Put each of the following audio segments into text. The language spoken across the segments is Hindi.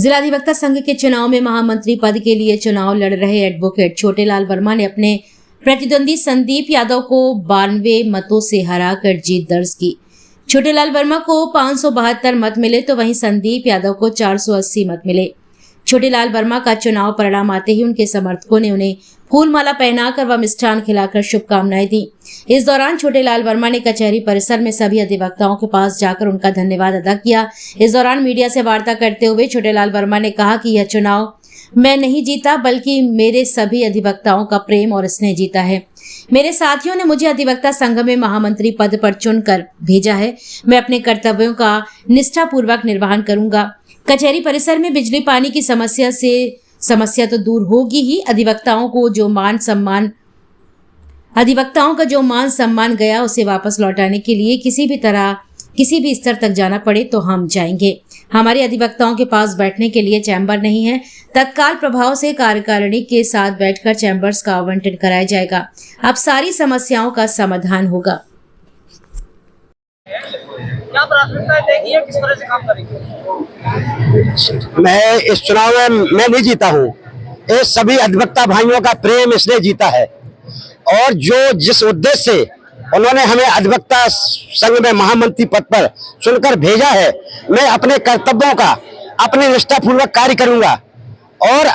जिलाधिवक्ता संघ के चुनाव में महामंत्री पद के लिए चुनाव लड़ रहे एडवोकेट छोटेलाल वर्मा ने अपने प्रतिद्वंदी संदीप यादव को 92 मतों से हराकर जीत दर्ज की। छोटेलाल वर्मा को 572 मत मिले तो वहीं संदीप यादव को 480 मत मिले। छोटेलाल वर्मा का चुनाव परिणाम आते ही उनके समर्थकों ने उन्हें फूलमाला पहनाकर व मिष्ठान खिलाकर शुभकामनाएं दी। इस दौरान छोटेलाल वर्मा ने कचहरी परिसर में सभी अधिवक्ताओं के पास जाकर उनका धन्यवाद अदा किया। इस दौरान मीडिया से वार्ता करते हुए छोटेलाल वर्मा ने कहा कि यह चुनाव मैं नहीं जीता बल्कि मेरे सभी अधिवक्ताओं का प्रेम और स्नेह जीता है। मेरे साथियों ने मुझे अधिवक्ता संघ में महामंत्री पद पर चुनकर भेजा है। मैं अपने कर्तव्यों का निष्ठापूर्वक निर्वहन करूंगा। कचहरी परिसर में बिजली पानी की समस्या तो दूर होगी ही, अधिवक्ताओं का जो मान सम्मान गया उसे वापस लौटाने के लिए किसी भी स्तर तक जाना पड़े तो हम जाएंगे। हमारे अधिवक्ताओं के पास बैठने के लिए चैम्बर नहीं है। तत्काल प्रभाव से कार्यकारिणी के साथ बैठकर चैम्बर्स का आवंटन कराया जाएगा। अब सारी समस्याओं का समाधान होगा। क्या प्राथमिकता देगी है, किस तरह से काम करेंगे? मैं इस चुनाव में मैं नहीं जीता हूँ, ये सभी अधिवक्ता भाइयों का प्रेम इसलिए जीता है। और जिस उद्देश्य से उन्होंने हमें अधिवक्ता संघ में महामंत्री पद पर चुनकर भेजा है, मैं अपने कर्तव्यों का अपने निष्ठापूर्वक कार्य करूंगा। और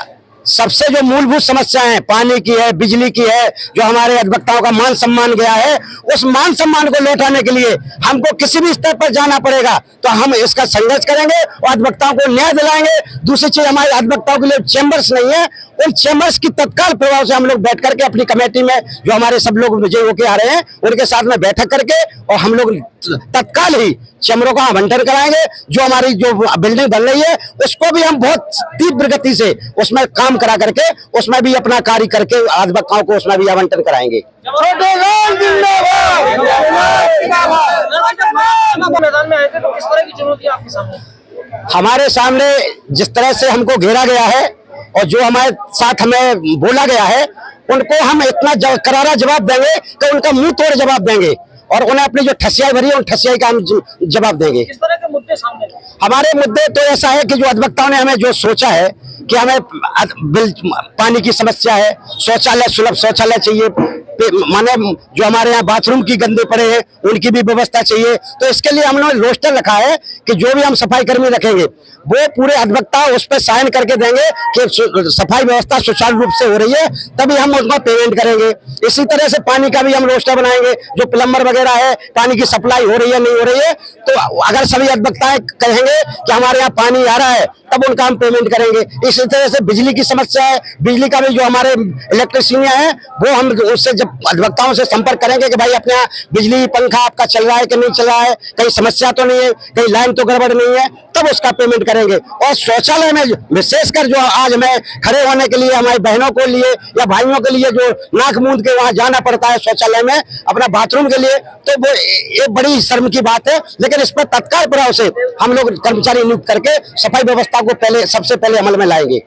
सबसे जो मूलभूत समस्याएं हैं, पानी की है, बिजली की है, जो हमारे अधिवक्ताओं का मान सम्मान गया है, उस मान सम्मान को लौटाने के लिए हमको किसी भी स्तर पर जाना पड़ेगा। तो हम इसका संघर्ष करेंगे और अधिवक्ताओं को न्याय दिलाएंगे। दूसरी चीज, हमारे अधिवक्ताओं के लिए चैम्बर्स नहीं है, उन चैम्बर्स की तत्काल प्रभाव से हम लोग बैठ करके अपनी कमेटी में जो हमारे सब लोग विजय होके आ रहे हैं उनके साथ में बैठक करके और हम लोग तत्काल ही चैम्बरों का आवंटन कराएंगे। जो हमारी जो बिल्डिंग बन रही है उसको भी हम बहुत तीव्र गति से उसमें काम करा करके उसमें भी अपना कार्य करके अधिवक्ताओं को उसमें भी आवंटन कराएंगे। मैदान में आए थे तो किस तरह की चुनौती आपके सामने? हमारे सामने जिस तरह से हमको घेरा गया है और जो हमारे साथ हमें बोला गया है, उनको हम इतना करारा जवाब देंगे कि उनका मुंह तोड़ जवाब देंगे और उन्हें अपनी जो ठसियाई भरी है उन ठसियाई का हम जवाब देंगे। किस तरह के मुद्दे सामने? हमारे मुद्दे तो ऐसा है कि जो अधिवक्ताओं ने हमें जो सोचा है कि हमें पानी की समस्या है, शौचालय, सुलभ शौचालय चाहिए, माने जो हमारे यहाँ बाथरूम की गंदे पड़े हैं उनकी भी व्यवस्था चाहिए। तो इसके लिए हम लोग रोस्टर रखा है कि जो भी हम सफाई कर्मी रखेंगे वो पूरे अधिवक्ता उस पर साइन करके देंगे कि सफाई व्यवस्था सुचारू रूप से हो रही है, तभी हम उसका पेमेंट करेंगे। इसी तरह से पानी का भी हम रोस्टर बनाएंगे, जो प्लम्बर वगैरह है, पानी की सप्लाई हो रही है नहीं हो रही है, तो अगर सभी अधिवक्ताएं कहेंगे कि हमारे यहाँ पानी आ रहा है तब उनका हम पेमेंट करेंगे। इसी तरह से बिजली की समस्या है, बिजली का भी जो हमारे इलेक्ट्रिशियन है वो हम उससे जब अधिवक्ताओं से संपर्क करेंगे कि भाई अपने यहाँ बिजली पंखा आपका चल रहा है कि नहीं चल रहा है, कहीं समस्या तो नहीं है, कहीं लाइन तो गड़बड़ नहीं है, तब उसका पेमेंट करेंगे। और शौचालय में विशेषकर जो आज हमें खड़े होने के लिए हमारी बहनों के लिए या भाइयों के लिए जो नाक मूंद के वहां जाना पड़ता है शौचालय में अपना बाथरूम के लिए, तो वो ये बड़ी शर्म की बात है। लेकिन इस पर तत्काल प्रभाव से हम लोग कर्मचारी नियुक्त करके सफाई व्यवस्था को सबसे पहले अमल में लाएंगे।